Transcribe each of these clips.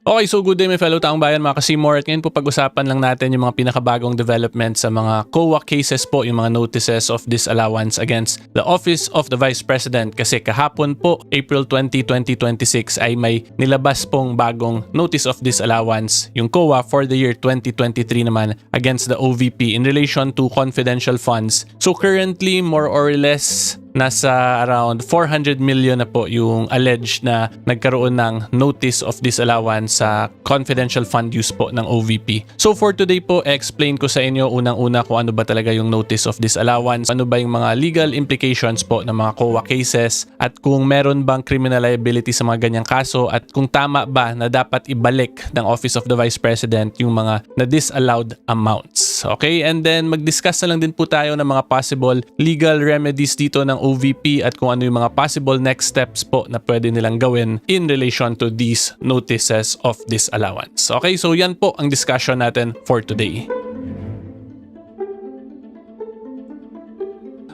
Okay, so good day my fellow taong bayan mga ka-Seymour. At ngayon po pag-usapan lang natin yung mga pinakabagong development sa mga COA cases po, yung mga notices of disallowance against the Office of the Vice President. Kasi kahapon po, April 20, 2026 ay may nilabas pong bagong notice of disallowance, yung COA for the year 2023 naman against the OVP in relation to confidential funds. So currently, more or less, nasa around 400 million na po yung alleged na nagkaroon ng notice of disallowance sa confidential fund use po ng OVP. So for today po, explain ko sa inyo unang-una kung ano ba talaga yung notice of disallowance, ano ba yung mga legal implications po ng mga COA cases, at kung meron bang criminal liability sa mga ganyang kaso, at kung tama ba na dapat ibalik ng Office of the Vice President yung mga na-disallowed amounts. Okay? And then mag-discuss na lang din po tayo ng mga possible legal remedies dito ng OVP at kung ano yung mga possible next steps po na pwede nilang gawin in relation to these notices of disallowance. Okay, so yan po ang discussion natin for today.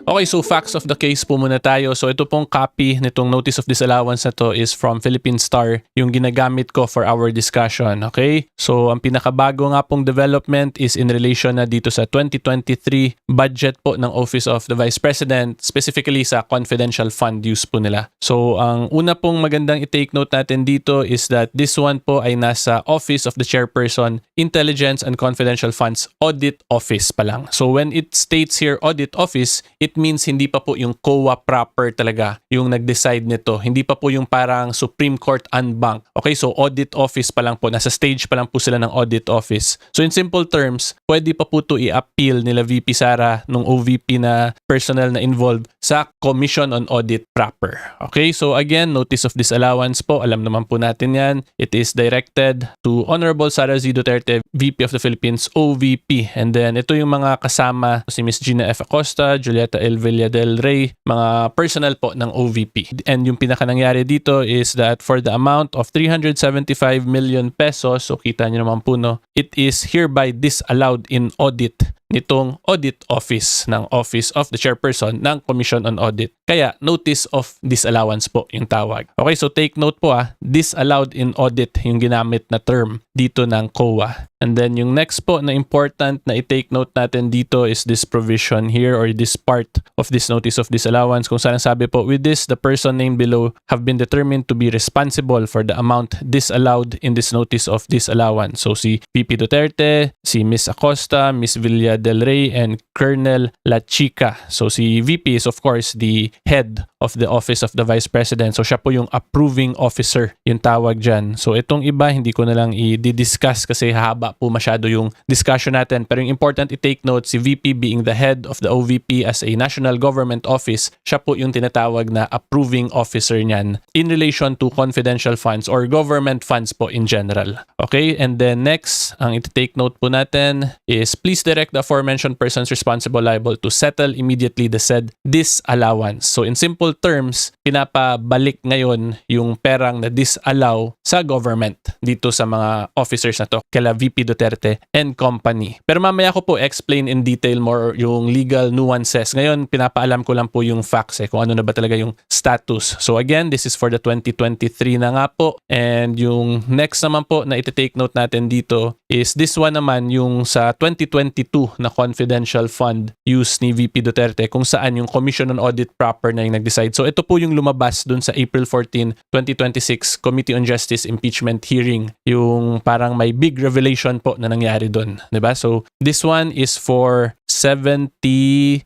Okay, so facts of the case po muna tayo. So ito pong copy nitong notice of disallowance na to is from Philippine Star, yung ginagamit ko for our discussion. Okay, so ang pinakabago nga pong development is in relation na dito sa 2023 budget po ng Office of the Vice President, specifically sa confidential fund use po nila. So ang una pong magandang i-take note natin dito is that this one po ay nasa Office of the Chairperson, Intelligence and Confidential Funds Audit Office pa lang. So when it states here Audit Office, it means hindi pa po yung COA proper talaga yung nag-decide nito. Hindi pa po yung parang Supreme Court unbank. Okay, so audit office pa lang po. Nasa stage pa lang po sila ng audit office. So in simple terms, pwede pa po ito i-appeal nila VP Sara nung OVP na personnel na involved sa Commission on Audit proper. Okay, so again, notice of disallowance po. Alam naman po natin yan. It is directed to Honorable Sara Z. Duterte, VP of the Philippines, OVP. And then ito yung mga kasama, si Ms. Gina F. Acosta, Julieta L. Villa del Rey, mga personnel po ng OVP. And yung pinaka nangyari dito is that for the amount of 375 million pesos, so kita nyo naman po no, it is hereby disallowed in audit nitong audit office ng Office of the Chairperson ng Commission on Audit. Kaya notice of disallowance po yung tawag. Okay, so take note po disallowed in audit yung ginamit na term dito ng COA. And then yung next po na important na i-take note natin dito is this provision here or this part of this notice of disallowance kung saan sabi po, with this, the person named below have been determined to be responsible for the amount disallowed in this notice of disallowance. So si VP Duterte, si Ms. Acosta, Ms. Villa del Rey, and Colonel La Chica. So si VP is of course the head of the Office of the Vice President. So siya po yung approving officer, yung tawag dyan. So itong iba, hindi ko na lang i-discuss kasi hahaba po masyado yung discussion natin. Pero yung important i-take note, si VP being the head of the OVP as a national government office, siya po yung tinatawag na approving officer niyan in relation to confidential funds or government funds po in general. Okay, and then next, ang i-take note po natin is please direct the aforementioned persons responsible liable to settle immediately the said disallowance. So in simple terms, pinapabalik ngayon yung perang na disallow sa government dito sa mga officers na to, kala VP Duterte and company. Pero mamaya ko po explain in detail more yung legal nuances. Ngayon, pinapaalam ko lang po yung facts kung ano na ba talaga yung status. So again, this is for the 2023 na nga po. And yung next naman po na iti-take note natin dito is this one naman yung sa 2022 na confidential fund use ni VP Duterte kung saan yung Commission on Audit proper na yung nag-decide. So ito po yung lumabas dun sa April 14, 2026 Committee on Justice Impeachment hearing. Yung parang may big revelation po na nangyari dun. Diba? So this one is for 73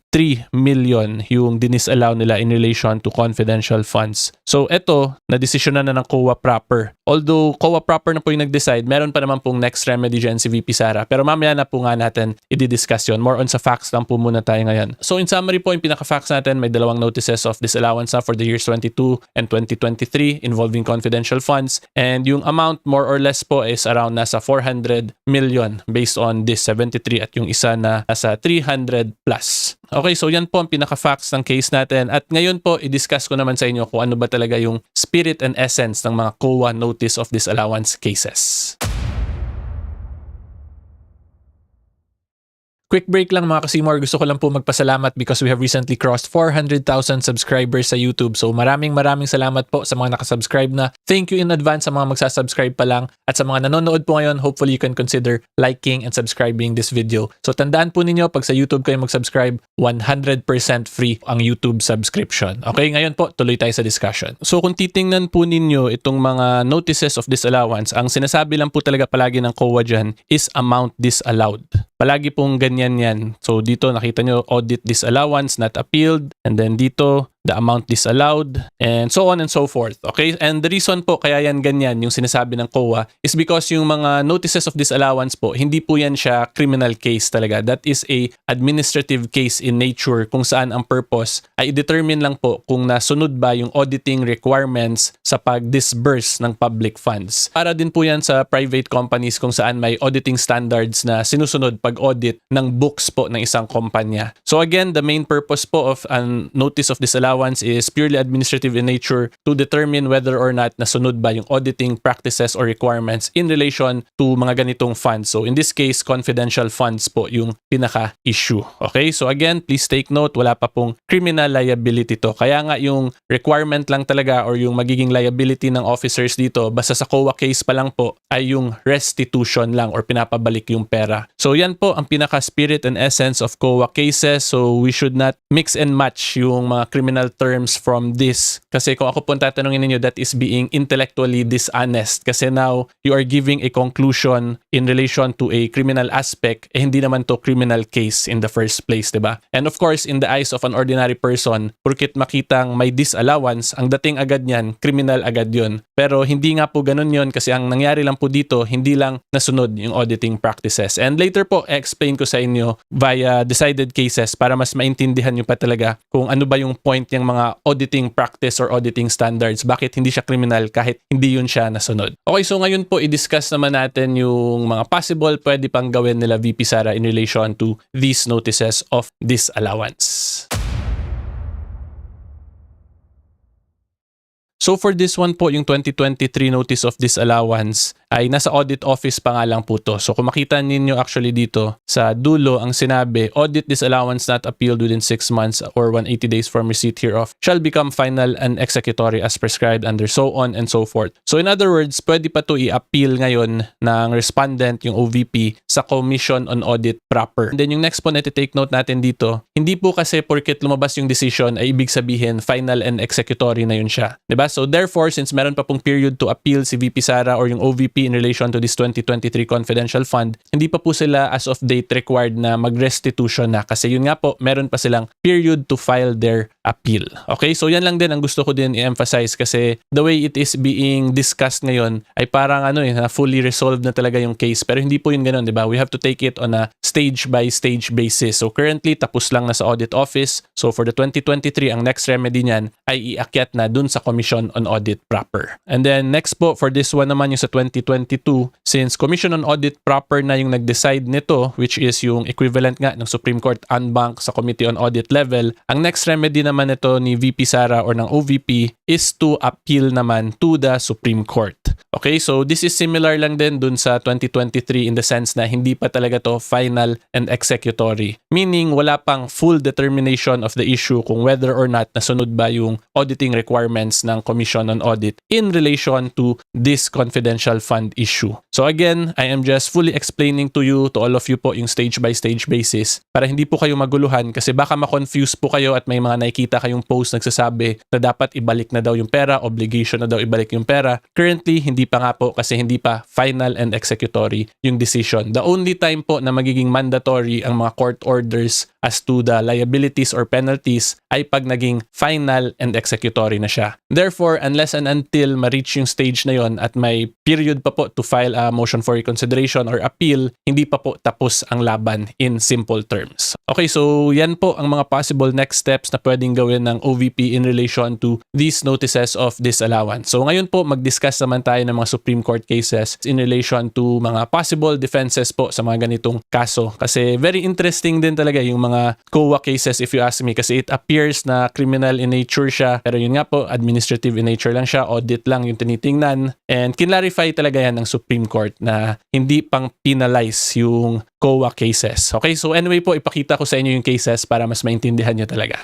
million yung dinisallow nila in relation to confidential funds. So ito, na-desisyonan na ng COA proper. Although COA proper na po yung nag-decide, meron pa naman pong next remedy dyan si VP Sara. Pero mamaya na po nga natin i-discuss yun. More on sa facts lang po muna tayo ngayon. So in summary po, yung pinaka-facts natin, may dalawang notices of disallowance for the years 22 and 2023 involving confidential funds. And yung amount more or less po is around nasa 400 million based on this 73 at yung isa na nasa 300 plus. Okay, so yan po ang pinaka-facts ng case natin. At ngayon po, i-discuss ko naman sa inyo kung ano ba talaga yung spirit and essence ng mga COA notice of disallowance cases. Quick break lang mga Kasimor, gusto ko lang po magpasalamat because we have recently crossed 400,000 subscribers sa YouTube. So maraming salamat po sa mga nakasubscribe na. Thank you in advance sa mga magsasubscribe pa lang. At sa mga nanonood po ngayon, hopefully you can consider liking and subscribing this video. So tandaan po ninyo, pag sa YouTube kayo mag-subscribe, 100% free ang YouTube subscription. Okay, ngayon po, tuloy tayo sa discussion. So kung titingnan po ninyo itong mga notices of disallowance, ang sinasabi lang po talaga palagi ng COA dyan is amount disallowed. Palagi pong ganyan yan. So dito nakita nyo audit disallowance not appealed, and then dito the amount disallowed, and so on and so forth. Okay? And the reason po kaya yan ganyan yung sinasabi ng COA is because yung mga notices of disallowance po, hindi po yan siya criminal case talaga. That is a administrative case in nature kung saan ang purpose ay i-determine lang po kung nasunod ba yung auditing requirements sa pag-disburse ng public funds. Para din po yan sa private companies kung saan may auditing standards na sinusunod pag-audit ng books po ng isang kumpanya. So again, the main purpose po of an notice of disallowance is purely administrative in nature to determine whether or not nasunod ba yung auditing practices or requirements in relation to mga ganitong funds. So in this case, confidential funds po yung pinaka-issue. Okay? So again, please take note, wala pa pong criminal liability to. Kaya nga yung requirement lang talaga or yung magiging liability ng officers dito, basta sa COA case pa lang po, ay yung restitution lang or pinapabalik yung pera. So yan po ang pinaka-spirit and essence of COA cases. So we should not mix and match yung mga criminal terms from this. Kasi kung ako po tatanungin ninyo, that is being intellectually dishonest. Kasi now, you are giving a conclusion in relation to a criminal aspect, hindi naman to criminal case in the first place, diba? And of course, in the eyes of an ordinary person, purkit makitang may disallowance, ang dating agad niyan, criminal agad yun. Pero hindi nga po ganun yun kasi ang nangyari lang po dito, hindi lang nasunod yung auditing practices. And later po, explain ko sa inyo via decided cases para mas maintindihan nyo pa talaga kung ano ba yung point yung mga auditing practice or auditing standards. Bakit hindi siya criminal kahit hindi yun siya nasunod. Okay, so ngayon po i-discuss naman natin yung mga possible pwede pang gawin nila VP Sara in relation to these notices of disallowance. So for this one po, yung 2023 notice of disallowance ay nasa audit office pa nga lang po to. So kung makita ninyo actually dito sa dulo, ang sinabi, audit disallowance not appealed within 6 months or 180 days from receipt hereof shall become final and executory as prescribed under so on and so forth. So in other words, pwede pa to i-appeal ngayon ng respondent, yung OVP, sa Commission on Audit proper. And then yung next po na take note natin dito, hindi po kasi porket lumabas yung decision ay ibig sabihin final and executory na yun siya. Diba? So therefore, since meron pa pong period to appeal si VP Sara or yung OVP in relation to this 2023 confidential fund, hindi pa po sila as of date required na mag-restitution na kasi yun nga po, meron pa silang period to file their appeal. Okay? So yan lang din ang gusto ko din i-emphasize kasi the way it is being discussed ngayon ay parang na fully resolved na talaga yung case. Pero hindi po yun ganun, di ba? We have to take it on a stage by stage basis. So currently, tapos lang na sa audit office. So for the 2023, ang next remedy niyan ay iakyat na dun sa Commission on Audit proper. And then next po, for this one naman yung sa 2022, since Commission on Audit proper na yung nag-decide nito, which is yung equivalent nga ng Supreme Court en banc sa Committee on Audit level, ang next remedy naman nito ni VP Sara or ng OVP is to appeal naman to the Supreme Court. Okay, so this is similar lang din dun sa 2023 in the sense na hindi pa talaga to final and executory. Meaning, wala pang full determination of the issue kung whether or not nasunod ba yung auditing requirements ng Commission on Audit in relation to this confidential fund issue. So again, I am just fully explaining to you, to all of you po, yung stage by stage basis para hindi po kayo maguluhan kasi baka ma-confuse po kayo at may mga nakikita kayong post nagsasabi na dapat ibalik na daw yung pera, obligation na daw ibalik yung pera. Currently, hindi pa nga po kasi hindi pa final and executory yung decision. The only time po na magiging mandatory ang mga court orders as to the liabilities or penalties ay pag naging final and executory na siya. Therefore, unless and until ma-reach yung stage na yon at may period pa po to file a motion for reconsideration or appeal, hindi pa po tapos ang laban in simple terms. Okay, so yan po ang mga possible next steps na pwedeng gawin ng OVP in relation to these notices of disallowance. So ngayon po, mag-discuss naman tayo ng mga Supreme Court cases in relation to mga possible defenses po sa mga ganitong kaso. Kasi very interesting din talaga yung mga COA cases if you ask me kasi it appears na criminal in nature siya pero yun nga po, administrative in nature lang siya, audit lang yung tinitingnan and kinlarify talaga yan ng Supreme Court na hindi pang penalize yung COA cases. Okay, so anyway po, ipakita ko sa inyo yung cases para mas maintindihan nyo talaga.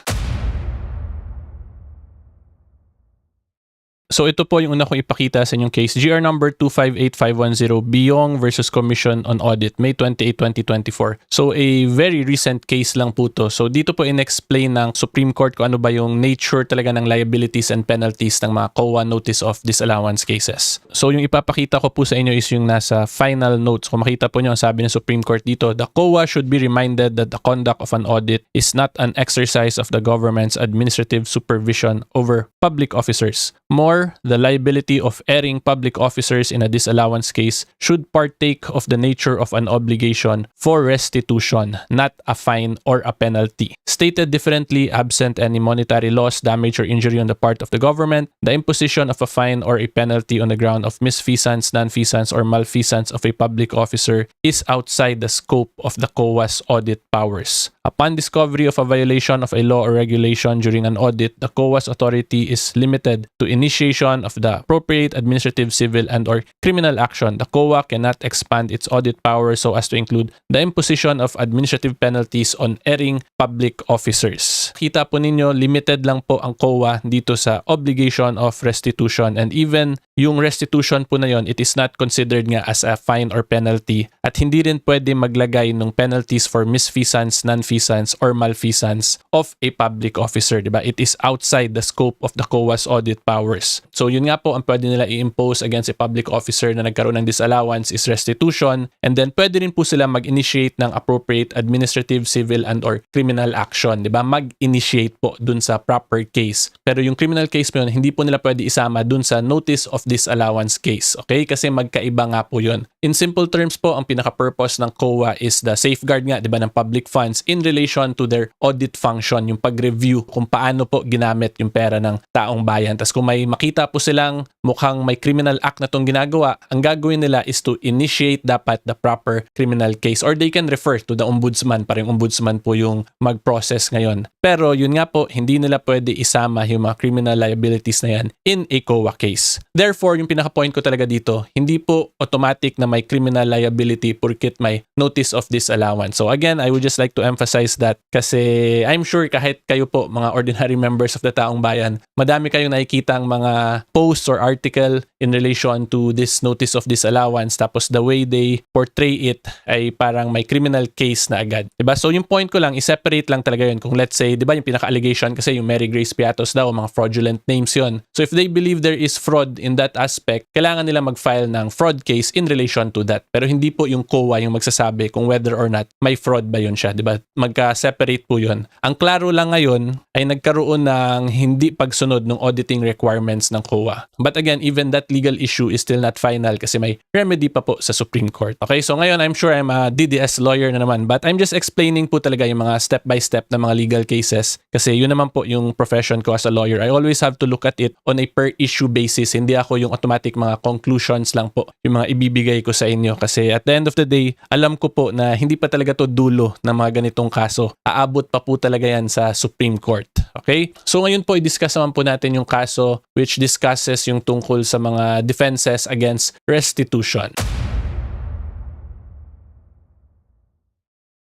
So ito po yung una kong ipakita sa inyong case. GR number 258510, Biong versus Commission on Audit, May 28, 2024. So a very recent case lang po to. So dito po in-explain ng Supreme Court kung ano ba yung nature talaga ng liabilities and penalties ng mga COA notice of disallowance cases. So yung ipapakita ko po sa inyo is yung nasa final notes. Kung makita po nyo, ang sabi ng Supreme Court dito, the COA should be reminded that the conduct of an audit is not an exercise of the government's administrative supervision over public officers. More, the liability of erring public officers in a disallowance case should partake of the nature of an obligation for restitution, not a fine or a penalty. Stated differently, absent any monetary loss, damage, or injury on the part of the government, the imposition of a fine or a penalty on the ground of misfeasance, nonfeasance, or malfeasance of a public officer is outside the scope of the COA's audit powers. Upon discovery of a violation of a law or regulation during an audit, the COA's authority is limited to initiation of the appropriate administrative, civil, and/or criminal action. The COA cannot expand its audit power so as to include the imposition of administrative penalties on erring public officers. Kita po ninyo, limited lang po ang COA dito sa obligation of restitution, and even yung restitution po na yon, it is not considered nga as a fine or penalty, at hindi rin pwede maglagay ng penalties for misfeasance, nonfeasance, or malfeasance of a public officer, diba? It is outside the scope of the COA's audit powers. So yun nga po, ang pwede nila i-impose against a public officer na nagkaroon ng disallowance is restitution, and then pwede rin po sila mag-initiate ng appropriate administrative, civil, and/or criminal action, diba? Mag-initiate po dun sa proper case. Pero yung criminal case po yun, hindi po nila pwede isama dun sa notice of disallowance case. Okay? Kasi magkaiba nga po yun. In simple terms po, ang pinaka-purpose ng COA is the safeguard nga, diba, ng public funds in relation to their audit function, yung pag-review kung paano po ginamit yung pera ng taong bayan. Tapos kung may makita po silang mukhang may criminal act na tong ginagawa, ang gagawin nila is to initiate dapat the proper criminal case, or they can refer to the ombudsman, parang ombudsman po yung mag-process ngayon. Pero yun nga po, hindi nila pwede isama yung mga criminal liabilities na yan in a COA case. Therefore, yung pinaka-point ko talaga dito, hindi po automatic na may criminal liability porket may notice of disallowance. So again, I would just like to emphasize that kasi I'm sure kahit kayo po, mga ordinary members of the taong bayan, madami kayong nakikitang mga posts or article in relation to this notice of disallowance, tapos the way they portray it ay parang may criminal case na agad. Diba? So yung point ko lang, i-separate lang talaga yun. Kung let's say, diba yung pinaka-allegation kasi yung Mary Grace Piatos daw, mga fraudulent names yun. So if they believe there is fraud in that aspect, kailangan nila mag-file ng fraud case in relation to that. Pero hindi po yung COA yung magsasabi kung whether or not may fraud ba yun siya. Diba? Magka-separate po yun. Ang klaro lang ngayon ay nagkaroon ng hindi pagsunod ng auditing requirements ng COA. But again, even that legal issue is still not final kasi may remedy pa po sa Supreme Court. Okay, so ngayon I'm sure I'm a DDS lawyer na naman, but I'm just explaining po talaga yung mga step-by-step na mga legal cases kasi yun naman po yung profession ko as a lawyer. I always have to look at it on a per-issue basis. Hindi ako yung automatic mga conclusions lang po yung mga ibibigay ko sa inyo kasi at the end of the day, alam ko po na hindi pa talaga to dulo ng mga ganitong kaso. Aabot pa po talaga yan sa Supreme Court. Okay? So ngayon po, i-discuss naman po natin yung kaso which discusses yung tungkol sa mga defenses against restitution.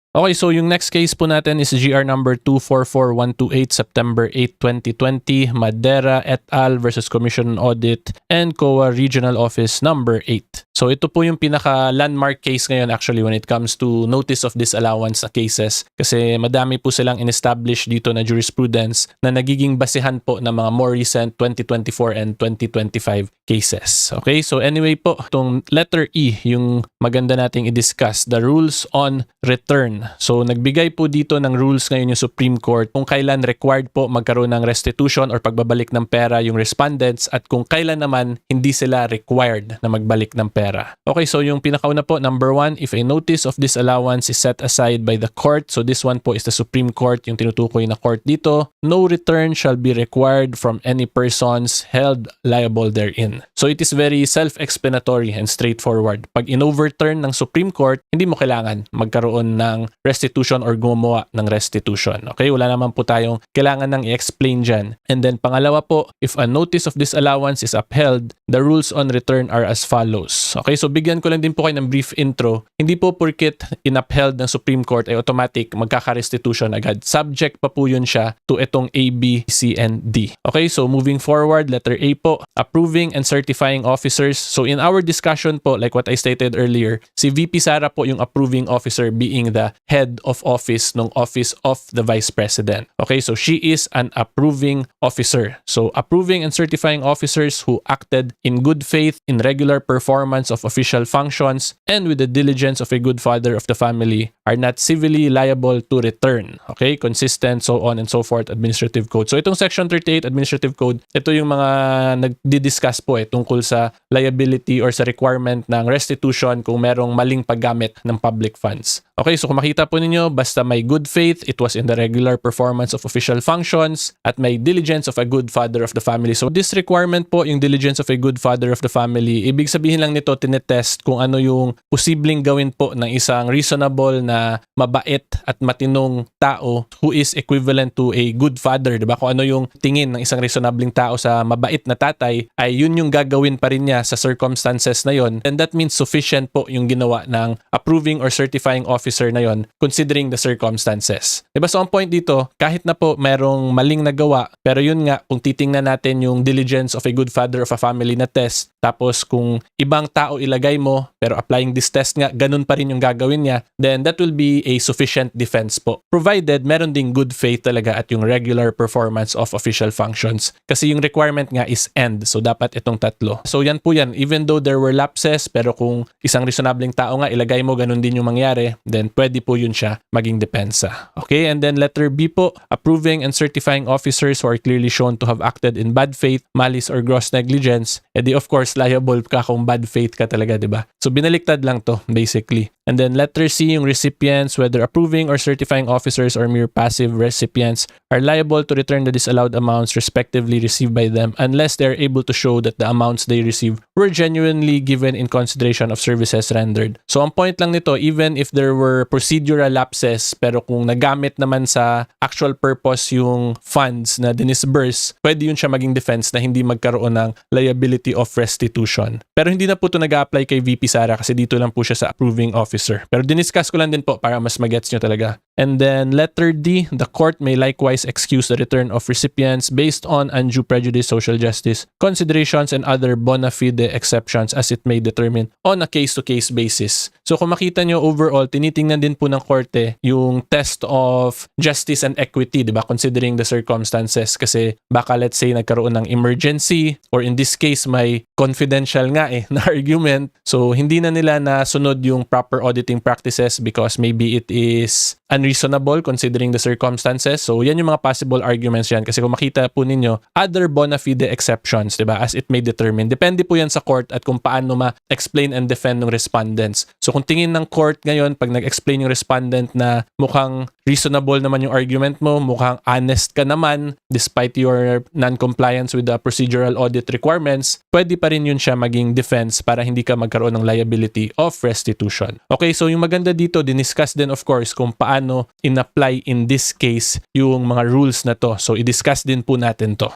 Okay, so yung next case po natin is GR number 244128, September 8, 2020, Madera et al. Versus Commission on Audit and COA Regional Office number 8. So ito po yung pinaka-landmark case ngayon actually when it comes to notice of disallowance cases kasi madami po silang in-establish dito na jurisprudence na nagiging basehan po ng mga more recent 2024 and 2025 cases. Okay, so anyway po, itong letter E, yung maganda nating i-discuss, the rules on return. So nagbigay po dito ng rules ngayon yung Supreme Court kung kailan required po magkaroon ng restitution or pagbabalik ng pera yung respondents at kung kailan naman hindi sila required na magbalik ng pera. Okay, so yung pinakauna po, number 1, if a notice of disallowance is set aside by the court, so this one po is the Supreme Court, yung tinutukoy na court dito, no return shall be required from any persons held liable therein. So it is very self-explanatory and straightforward. Pag in-overturn ng Supreme Court, hindi mo kailangan magkaroon ng restitution or gumawa ng restitution. Okay, wala naman po tayong kailangan nang i-explain dyan. And then pangalawa po, if a notice of disallowance is upheld, the rules on return are as follows. Okay, so bigyan ko lang din po kayo ng brief intro. Hindi po porket inapheld ng Supreme Court ay automatic magkaka-restitution agad. Subject pa po yun siya to itong A, B, C, and D. Okay, so moving forward, letter A po, approving and certifying officers. So in our discussion po, like what I stated earlier, si VP Sara po yung approving officer being the head of office ng Office of the Vice President. Okay, so she is an approving officer. So approving and certifying officers who acted in good faith in regular performance of official functions and with the diligence of a good father of the family are not civilly liable to return. Okay, consistent, so on and so forth, Administrative Code. So itong Section 38 Administrative Code, ito yung mga nagdi-discuss po tungkol sa liability or sa requirement ng restitution kung merong maling paggamit ng public funds. Okay, so kung makita po ninyo, basta may good faith, it was in the regular performance of official functions, at may diligence of a good father of the family. So this requirement po, yung diligence of a good father of the family, ibig sabihin lang nito, tinetest kung ano yung posibleng gawin po ng isang reasonable na mabait at matinong tao who is equivalent to a good father, diba? Kung ano yung tingin ng isang reasonabling tao sa mabait na tatay, ay yun yung gagawin pa rin niya sa circumstances na yon. And that means sufficient po yung ginawa ng approving or certifying officer na yon considering the circumstances. Diba? So ang point dito, kahit na po merong maling nagawa, pero yun nga, kung titingnan natin yung diligence of a good father of a family na test, tapos kung ibang tao ilagay mo, pero applying this test nga, ganun pa rin yung gagawin niya, then that will be a sufficient defense po. Provided meron ding good faith talaga at yung regular performance of official functions. Kasi yung requirement nga is end. So dapat itong tatlo. So yan po yan. Even though there were lapses, pero kung isang reasonabling tao nga ilagay mo, ganun din yung mangyari, then pwede po yun siya maging depensa. Okay, and then letter B po, approving and certifying officers who are clearly shown to have acted in bad faith, malice, or gross negligence, edi of course, liable ka kung bad faith ka talaga, diba? So binaliktad lang to, basically. And then letter C, yung recipients, whether approving or certifying officers or mere passive recipients, are liable to return the disallowed amounts respectively received by them unless they are able to show that the amounts they received were genuinely given in consideration of services rendered. So ang point lang nito, even if there were procedural lapses, pero kung nagamit naman sa actual purpose yung funds na dinisburse, pwede yun siya maging defense na hindi magkaroon ng liability of restitution. Pero hindi na po ito nag-a-apply kay VP Sara kasi dito lang po siya sa approving officer. Pero diniscuss ko lang din po para mas magets nyo talaga. And then letter D, the court may likewise excuse the return of recipients based on undue prejudice, social justice, considerations, and other bona fide exceptions as it may determine on a case-to-case basis. So kung makita nyo overall, tinitingnan din po ng korte yung test of justice and equity, diba? Considering the circumstances. Kasi baka let's say nagkaroon ng emergency or in this case may confidential nga na argument. So hindi na nila nasunod yung proper auditing practices because maybe it is unreasonable considering the circumstances. So yan yung mga possible arguments yan. Kasi kung makita po ninyo, other bona fide exceptions, diba? As it may determine. Depende po yan sa court at kung paano ma-explain and defend ng respondents. So kung tingin ng court ngayon, pag nag-explain yung respondent na mukhang reasonable naman yung argument mo, mukhang honest ka naman despite your non-compliance with the procedural audit requirements, pwede pa rin yun siya maging defense para hindi ka magkaroon ng liability of restitution. Okay, so yung maganda dito, diniscuss din of course kung paano in-apply in this case yung mga rules na to. So i-discuss din po natin to.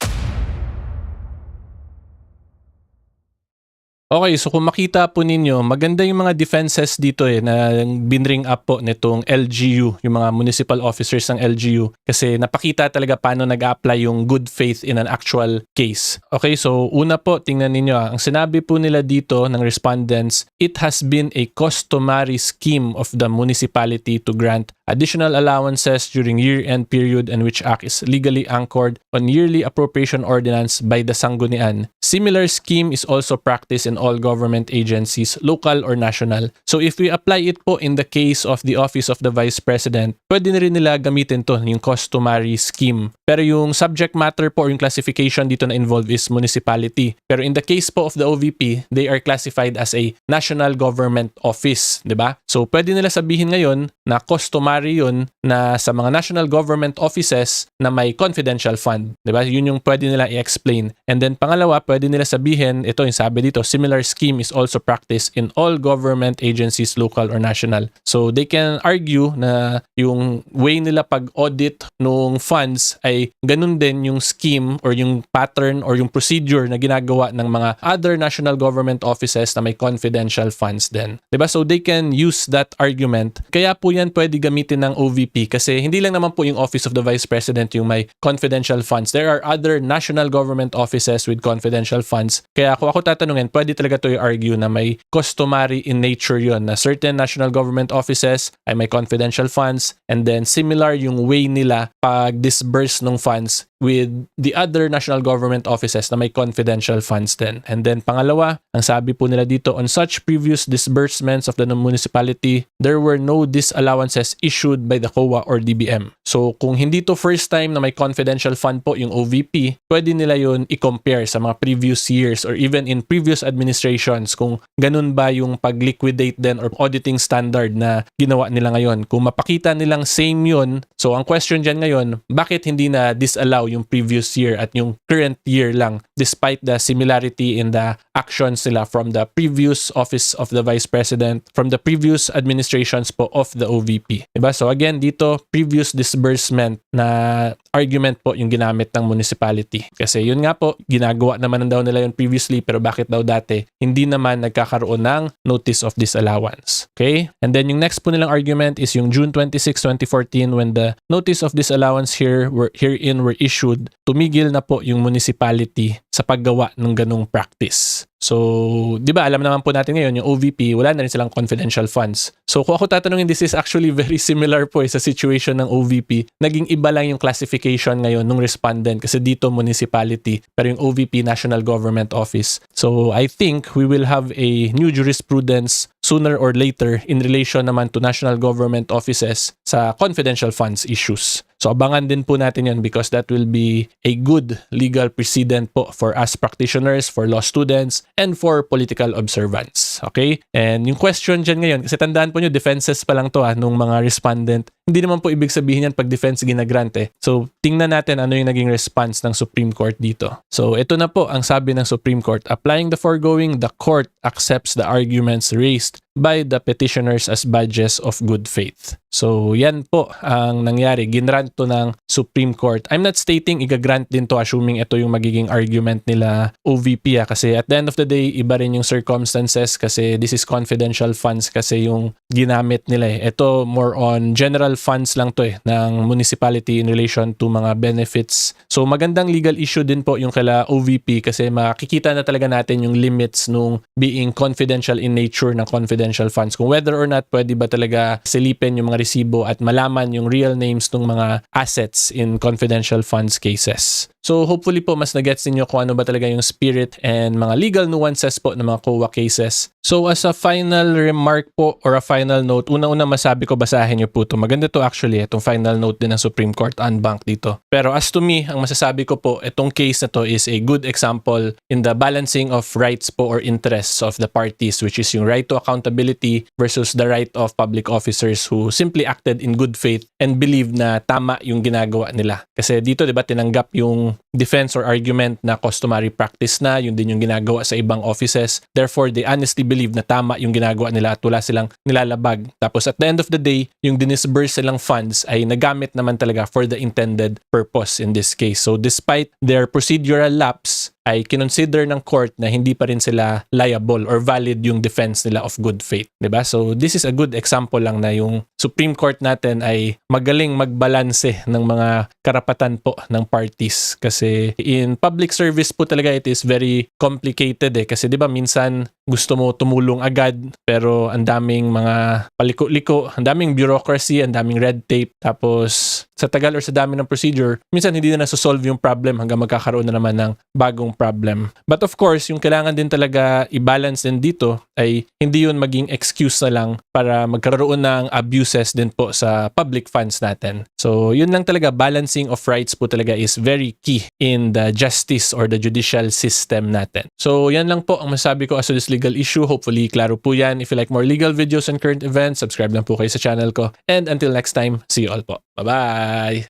Okay, so kung makita po ninyo, maganda yung mga defenses dito na binring up po nitong LGU, yung mga municipal officers ng LGU. Kasi napakita talaga paano nag-apply yung good faith in an actual case. Okay, so una po, tingnan ninyo. Ang sinabi po nila dito ng respondents, it has been a customary scheme of the municipality to grant additional allowances during year-end period and which act is legally anchored on yearly appropriation ordinance by the Sanggunian. Similar scheme is also practiced in all government agencies, local or national. So if we apply it po in the case of the Office of the Vice President, pwede na rin nila gamitin to, yung customary scheme. Pero yung subject matter po, yung classification dito na involved is municipality. Pero in the case po of the OVP, they are classified as a national government office, di ba? So pwede nila sabihin ngayon, na customary yun na sa mga national government offices na may confidential fund. Diba? Yun yung pwede nila i-explain. And then pangalawa, pwede nila sabihin, ito yung sabi dito, similar scheme is also practiced in all government agencies, local or national. So they can argue na yung way nila pag-audit nung funds ay ganun din yung scheme or yung pattern or yung procedure na ginagawa ng mga other national government offices na may confidential funds din. Diba? So they can use that argument. Kaya po yan pwede gamitin ng OVP kasi hindi lang naman po yung Office of the Vice President yung may confidential funds. There are other national government offices with confidential funds. Kaya kung ako tatanungin, pwede talaga to i-argue na may customary in nature yon na certain national government offices ay may confidential funds and then similar yung way nila pag-disburse ng funds with the other national government offices na may confidential funds din. And then pangalawa, ang sabi po nila dito, on such previous disbursements of the municipality, there were no disallowances issued by the COA or DBM. So kung hindi to first time na may confidential fund po yung OVP, pwede nila yun i-compare sa mga previous years or even in previous administrations kung ganun ba yung pag-liquidate din or auditing standard na ginawa nila ngayon. Kung mapakita nilang same yun, so ang question dyan ngayon, bakit hindi na disallow yung previous year at yung current year lang despite the similarity in the actions nila from the previous Office of the Vice President, from the previous administrations po of the OVP. Diba? So again, dito, previous disbursement na argument po yung ginamit ng municipality. Kasi yun nga po, ginagawa naman daw nila yun previously pero bakit daw dati hindi naman nagkakaroon ng notice of disallowance. Okay? And then yung next po nilang argument is yung June 26, 2014 when the notice of disallowance herein were issued, tumigil na po yung municipality sa paggawa ng ganong practice. So, di ba, alam naman po natin ngayon, yung OVP, wala na rin silang confidential funds. So, kung ako tatanungin, this is actually very similar po sa situation ng OVP. Naging iba lang yung classification ngayon ng respondent kasi dito municipality, pero yung OVP, National Government Office. So, I think we will have a new jurisprudence sooner or later in relation naman to national government offices sa confidential funds issues. So abangan din po natin yan because that will be a good legal precedent po for us practitioners, for law students, and for political observance. Okay? And yung question dyan ngayon, kasi tandaan po nyo, defenses pa lang to nung mga respondent. Hindi naman po ibig sabihin yan pag defense ginagrant eh. So tingnan natin ano yung naging response ng Supreme Court dito. So ito na po ang sabi ng Supreme Court. Applying the foregoing, the court accepts the arguments raised by the petitioners as badges of good faith. So yan po ang nangyari. Ginrant to ng Supreme Court. I'm not stating igagrant din to assuming ito yung magiging argument nila OVP kasi at the end of the day, iba rin yung circumstances kasi this is confidential funds kasi yung ginamit nila eh. Ito more on general funds lang to ng municipality in relation to mga benefits. So magandang legal issue din po yung kala OVP kasi makikita na talaga natin yung limits nung being confidential in nature ng confidential funds. Kung whether or not pwede ba talaga silipin yung mga resibo at malaman yung real names ng mga assets in confidential funds cases. So hopefully po mas nagets niyo kung ano ba talaga yung spirit and mga legal nuances po ng mga COA cases. So as a final remark po or a final note, una-una masabi ko basahin niyo po ito. Maganda to actually, itong final note din ng Supreme Court en banc dito. Pero as to me, ang masasabi ko po, itong case na to is a good example in the balancing of rights po or interests of the parties, which is yung right to accountability versus the right of public officers who simply acted in good faith and believed na tama yung ginagawa nila. Kasi dito, di ba, tinanggap yung defense or argument na customary practice na, yun din yung ginagawa sa ibang offices. Therefore, they honestly believe na tama yung ginagawa nila at wala silang nilalabag. Tapos at the end of the day, yung dinisburse silang funds ay nagamit naman talaga for the intended purpose in this case. So despite their procedural lapse, ay kinonsider ng court na hindi pa rin sila liable or valid yung defense nila of good faith. Diba? So this is a good example lang na yung Supreme Court natin ay magaling magbalanse ng mga karapatan po ng parties. Kasi in public service po talaga it is very complicated kasi diba minsan gusto mo tumulong agad pero ang daming mga paliko-liko, ang daming bureaucracy, ang daming red tape. Tapos sa tagal or sa dami ng procedure, minsan hindi na nasosolve yung problem hanggang magkakaroon na naman ng bagong problem. But of course, yung kailangan din talaga i-balance din dito ay hindi yun maging excuse na lang para magkaroon ng abuses din po sa public funds natin. So yun lang talaga, balancing of rights po talaga is very key in the justice or the judicial system natin. So yan lang po ang masabi ko as to this legal issue. Hopefully, klaro po yan. If you like more legal videos and current events, subscribe lang po kayo sa channel ko. And until next time, see you all po. Bye-bye!